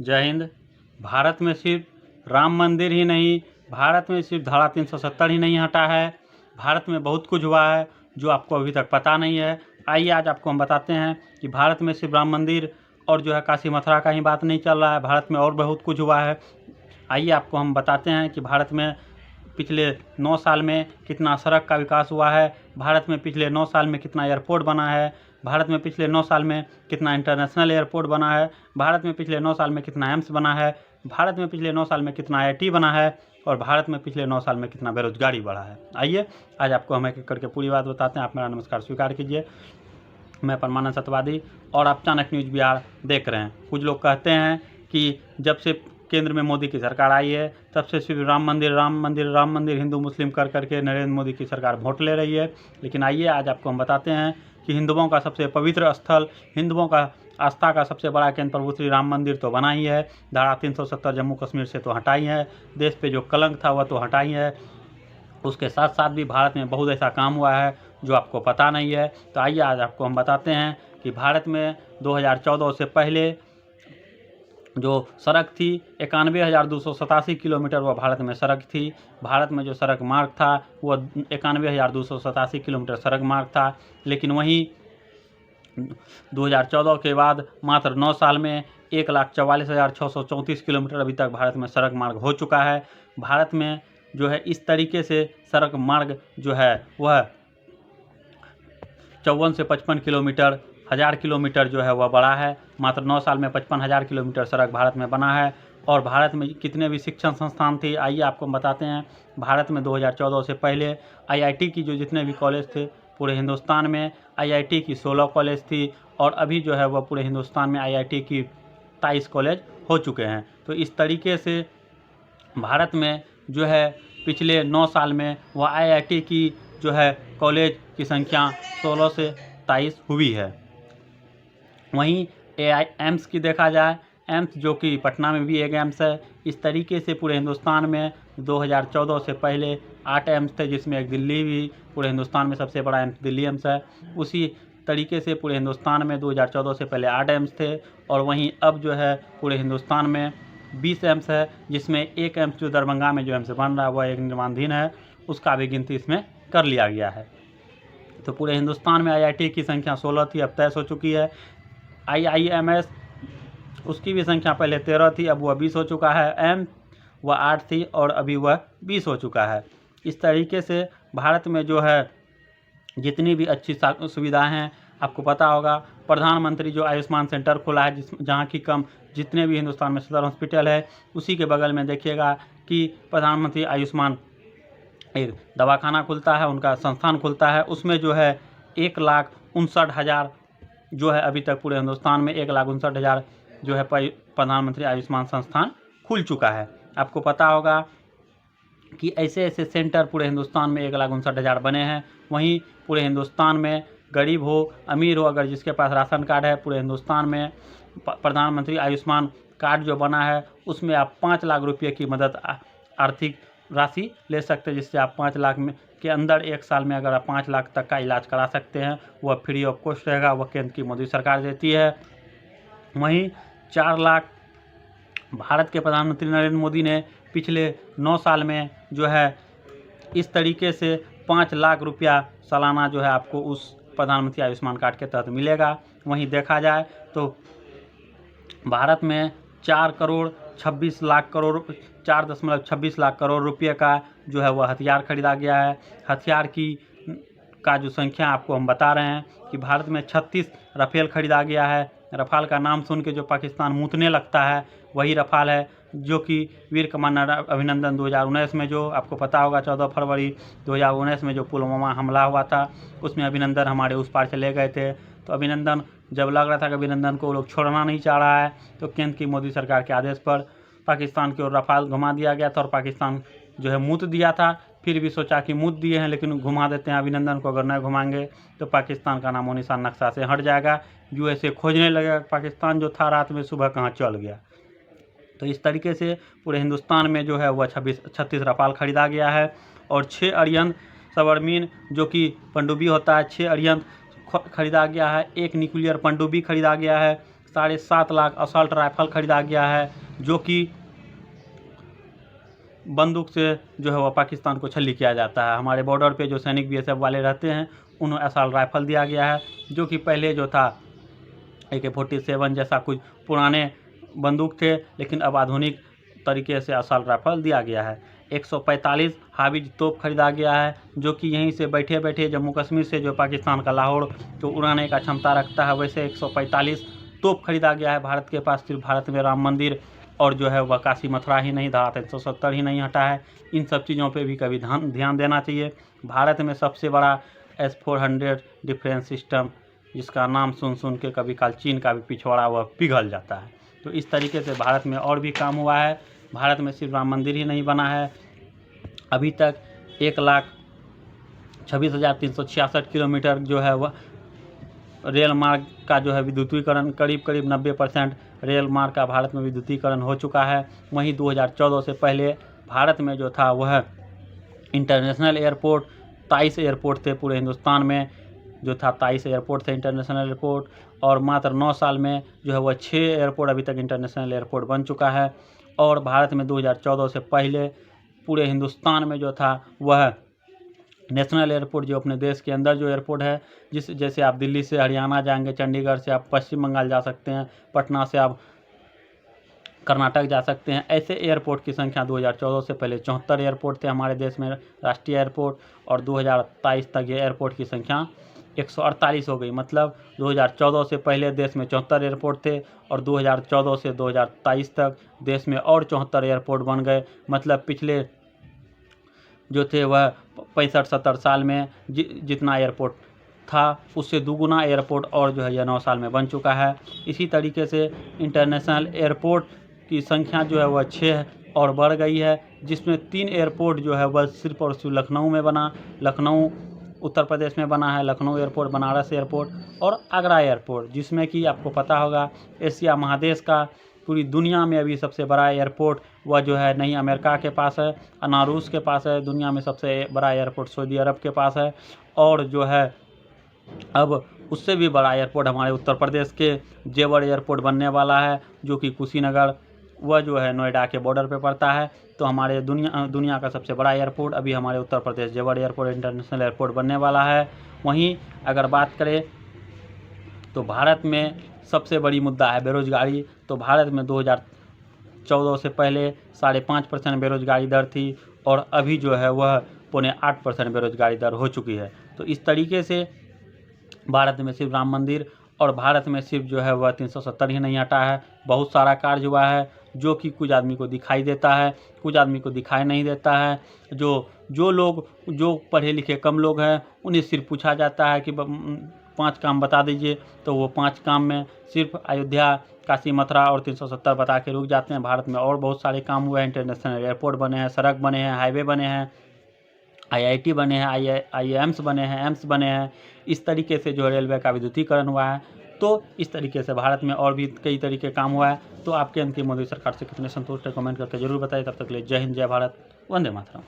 जय हिंद। भारत में सिर्फ राम मंदिर ही नहीं, भारत में सिर्फ धारा 370 ही नहीं हटा है। भारत में बहुत कुछ हुआ है जो आपको अभी तक पता नहीं है। आइए आज आपको हम बताते हैं कि भारत में सिर्फ राम मंदिर और जो है काशी मथुरा का ही बात नहीं चल रहा है, भारत में और बहुत कुछ हुआ है। आइए आपको हम बताते हैं कि भारत में पिछले 9 साल में कितना सड़क का विकास हुआ है, भारत में पिछले 9 साल में कितना एयरपोर्ट बना है, भारत में पिछले 9 साल में कितना इंटरनेशनल एयरपोर्ट बना है, भारत में पिछले 9 साल में कितना एम्स बना है, भारत में पिछले 9 साल में कितना IIT बना है और भारत में पिछले 9 साल में कितना बेरोजगारी बढ़ा है। आइए आज आपको हम एक करके पूरी बात बताते हैं। आप मेरा नमस्कार स्वीकार कीजिए। मैं परमानंद सत्यवादी और आप चाणक्य न्यूज़ बिहार देख रहे हैं। कुछ लोग कहते हैं कि जब से केंद्र में मोदी की सरकार आई है तब से सिर्फ राम मंदिर हिंदू मुस्लिम कर करके नरेंद्र मोदी की सरकार वोट ले रही है। लेकिन आइए आज आपको हम बताते हैं कि हिंदुओं का सबसे पवित्र स्थल, हिंदुओं का आस्था का सबसे बड़ा केंद्र प्रभु श्री राम मंदिर तो बना ही है। धारा 370 जम्मू कश्मीर से तो हटाई है, देश पे जो कलंक था वह तो हटाई है। उसके साथ साथ भी भारत में बहुत ऐसा काम हुआ है जो आपको पता नहीं है। तो आइए आज आपको हम बताते हैं कि भारत में 2014 से पहले जो सड़क थी 91,287 किलोमीटर वह भारत में सड़क थी। भारत में जो सड़क मार्ग था वह 91,287 किलोमीटर सड़क मार्ग था। लेकिन वहीं 2014 के बाद मात्र 9 साल में 1,44,634 किलोमीटर अभी तक भारत में सड़क मार्ग हो चुका है। भारत में जो है इस तरीके से सड़क मार्ग जो है वह 54 से 55 किलोमीटर 1000 किलोमीटर जो है वह बड़ा है। मात्र 9 साल में 55,000 किलोमीटर सड़क भारत में बना है। और भारत में कितने भी शिक्षण संस्थान थे आइए आपको बताते हैं। भारत में 2014 से पहले IIT की जो जितने भी कॉलेज थे पूरे हिंदुस्तान में IIT की 16 कॉलेज थी और अभी जो है वह पूरे हिंदुस्तान में IIT की 23 कॉलेज हो चुके हैं। तो इस तरीके से भारत में जो है पिछले 9 साल में वह IIT की जो है कॉलेज की संख्या 16 से 23 हुई है। वहीं एम्स की देखा जाए, एम्स जो कि पटना में भी एक एम्स है। इस तरीके से पूरे हिंदुस्तान में 2014 से पहले 8 एम्स थे, जिसमें एक दिल्ली भी पूरे हिंदुस्तान में सबसे बड़ा एम्स दिल्ली एम्स है। उसी तरीके से पूरे हिंदुस्तान में 2014 से पहले 8 एम्स थे और वहीं अब जो है पूरे हिंदुस्तान में 20 एम्स है, जिसमें एक एम्स जो दरभंगा में जो एम्स बन रहा है वह एक निर्माणाधीन है, उसका भी गिनती इसमें कर लिया गया है। तो पूरे हिंदुस्तान में IIT की संख्या 16 थी, अब 23 हो चुकी है। IIMS उसकी भी संख्या पहले 13 थी, अब वह 20 हो चुका है। एम्स वह 8 थी और अभी वह 20 हो चुका है। इस तरीके से भारत में जो है जितनी भी अच्छी सुविधाएं हैं, आपको पता होगा प्रधानमंत्री जो आयुष्मान सेंटर खोला है जहाँ की कम जितने भी हिंदुस्तान में सदर हॉस्पिटल है उसी के बगल में देखिएगा कि प्रधानमंत्री आयुष्मान एक दवाखाना खुलता है, उनका संस्थान खुलता है। उसमें जो है 1,59,000 जो है अभी तक पूरे हिंदुस्तान में 1,59,000 जो है प्रधानमंत्री आयुष्मान संस्थान खुल चुका है। आपको पता होगा कि ऐसे ऐसे सेंटर पूरे हिंदुस्तान में 1,59,000 बने हैं। वहीं पूरे हिंदुस्तान में गरीब हो अमीर हो, अगर जिसके पास राशन कार्ड है, पूरे हिंदुस्तान में प्रधानमंत्री आयुष्मान कार्ड जो बना है उसमें आप 5 लाख रुपये की मदद आर्थिक राशि ले सकते हैं, जिससे आप 5 लाख में के अंदर 1 साल में अगर आप 5 लाख तक का इलाज करा सकते हैं। वह फ्री ऑफ कॉस्ट रहेगा, वह केंद्र की मोदी सरकार देती है। वहीं 4 लाख भारत के प्रधानमंत्री नरेंद्र मोदी ने पिछले 9 साल में जो है इस तरीके से 5 लाख रुपया सालाना जो है आपको उस प्रधानमंत्री आयुष्मान कार्ड के तहत मिलेगा। वहीं देखा जाए तो भारत में 4.26 लाख करोड़ रुपये का जो है वह हथियार खरीदा गया है। हथियार का जो संख्या आपको हम बता रहे हैं कि भारत में 36 राफेल खरीदा गया है। रफाल का नाम सुन के जो पाकिस्तान मूतने लगता है वही रफाल है, जो कि वीर कमांडर अभिनंदन 2019 में जो आपको पता होगा 14 फरवरी 2019 में जो पुलवामा हमला हुआ था उसमें अभिनंदन हमारे उस पार चले गए थे। तो अभिनंदन जब लग रहा था कि अभिनंदन को लोग छोड़ना नहीं चाह रहा है तो केंद्र की मोदी सरकार के आदेश पर पाकिस्तान की ओर रफाल घुमा दिया गया था और पाकिस्तान जो है मूत दिया था। फिर भी सोचा कि मूत दिए हैं लेकिन घुमा देते हैं अभिनंदन को, अगर नहीं घुमाएंगे तो पाकिस्तान का नामो निशान नक्शा से हट जाएगा। USA खोजने लगेगा पाकिस्तान जो था रात में सुबह कहाँ चल गया। तो इस तरीके से पूरे हिंदुस्तान में जो है वह 36 रफाल खरीदा गया है और 6 अरिहंत सबमरीन जो कि पनडुब्बी होता है, 6 अरिहंत खरीदा गया है। 1 न्यूक्लियर पनडुब्बी खरीदा गया है। 7.5 लाख असॉल्ट राइफल खरीदा गया है, जो कि बंदूक से जो है वह पाकिस्तान को छल्ली किया जाता है। हमारे बॉर्डर पे जो सैनिक बीएसएफ वाले रहते हैं उन्हें असॉल्ट राइफल दिया गया है, जो कि पहले जो था AK-47 जैसा कुछ पुराने बंदूक थे, लेकिन अब आधुनिक तरीके से असॉल्ट राइफल दिया गया है। 145 हाविज तोप खरीदा गया है, जो कि यहीं से बैठे बैठे जम्मू कश्मीर से जो पाकिस्तान का लाहौर तो उड़ाने का क्षमता रखता है, वैसे 145 तोप खरीदा गया है भारत के पास। सिर्फ भारत में राम मंदिर और जो है वह काशी मथुरा ही नहीं, धारा 370 ही नहीं हटा है। इन सब चीज़ों पे भी कभी ध्यान देना चाहिए। भारत में सबसे बड़ा S-400 डिफेंस सिस्टम, जिसका नाम सुन के कभी काल चीन का भी पिछवाड़ा वह पिघल जाता है। तो इस तरीके से भारत में और भी काम हुआ है। भारत में सिर्फ राम मंदिर ही नहीं बना है, अभी तक 1,26,366 किलोमीटर जो है वह रेल मार्ग का जो है विद्युतीकरण, करीब 90% रेल मार्ग का भारत में विद्युतीकरण हो चुका है। वहीं 2014 से पहले भारत में जो था वह इंटरनेशनल एयरपोर्ट 23 एयरपोर्ट थे पूरे हिंदुस्तान में, जो था 23 एयरपोर्ट थे इंटरनेशनल एयरपोर्ट, और मात्र 9 साल में जो है वह 6 एयरपोर्ट अभी तक इंटरनेशनल एयरपोर्ट बन चुका है। और भारत में 2014 से पहले पूरे हिंदुस्तान में जो था वह नेशनल एयरपोर्ट, जो अपने देश के अंदर जो एयरपोर्ट है, जैसे आप दिल्ली से हरियाणा जाएंगे, चंडीगढ़ से आप पश्चिम बंगाल जा सकते हैं, पटना से आप कर्नाटक जा सकते हैं, ऐसे एयरपोर्ट की संख्या 2014 से पहले 74 एयरपोर्ट थे हमारे देश में राष्ट्रीय एयरपोर्ट, और 2023 तक ये एयरपोर्ट की संख्या 148 हो गई। मतलब 2014 से पहले देश में 74 एयरपोर्ट थे, और 2014 से 2023 तक देश में और 74 एयरपोर्ट बन गए। मतलब पिछले जो थे वह 65-70 साल में जितना एयरपोर्ट था उससे दुगुना एयरपोर्ट और जो है यह 9 साल में बन चुका है। इसी तरीके से इंटरनेशनल एयरपोर्ट की संख्या जो है वह 6 और बढ़ गई है, जिसमें 3 एयरपोर्ट जो है वह सिर्फ और सिर्फ लखनऊ में बना, लखनऊ उत्तर प्रदेश में बना है, लखनऊ एयरपोर्ट, बनारस एयरपोर्ट और आगरा एयरपोर्ट, जिसमें कि आपको पता होगा एशिया महादेश का पूरी दुनिया में अभी सबसे बड़ा एयरपोर्ट वह जो है नहीं अमेरिका के पास है, ना रूस के पास है, दुनिया में सबसे बड़ा एयरपोर्ट सऊदी अरब के पास है। और जो है अब उससे भी बड़ा एयरपोर्ट हमारे उत्तर प्रदेश के जेवर एयरपोर्ट बनने वाला है, जो कि कुशीनगर वह जो है नोएडा के बॉर्डर पे पड़ता है। तो हमारे दुनिया का सबसे बड़ा एयरपोर्ट अभी हमारे उत्तर प्रदेश जेवर एयरपोर्ट इंटरनेशनल एयरपोर्ट बनने वाला है। वहीं अगर बात करें तो भारत में सबसे बड़ी मुद्दा है बेरोजगारी। तो भारत में 2014 से पहले 5.5% बेरोजगारी दर थी, और अभी जो है वह 7.25% बेरोजगारी दर हो चुकी है। तो इस तरीके से भारत में सिर्फ राम मंदिर और भारत में सिर्फ जो है वह 370 ही नहीं हटा है, बहुत सारा कार्य हुआ है जो कि कुछ आदमी को दिखाई देता है, कुछ आदमी को दिखाई नहीं देता है। जो लोग जो पढ़े लिखे कम लोग हैं उन्हें सिर्फ पूछा जाता है कि 5 काम बता दीजिए, तो वो 5 काम में सिर्फ अयोध्या, काशी मथुरा और 370 बता के रुक जाते हैं। भारत में और बहुत सारे काम हुए हैं, इंटरनेशनल एयरपोर्ट बने हैं, सड़क बने हैं, हाईवे बने हैं, IIT बने हैं, IIMs बने हैं, एम्स बने हैं। इस तरीके से जो रेलवे का विद्युतीकरण हुआ है। तो इस तरीके से भारत में और भी कई तरीके काम हुआ है। तो आपके अंतिम मोदी सरकार से कितने संतुष्ट है, कमेंट करके जरूर बताइए। तब तक के लिए जय हिंद, जय भारत, वंदे मातरम।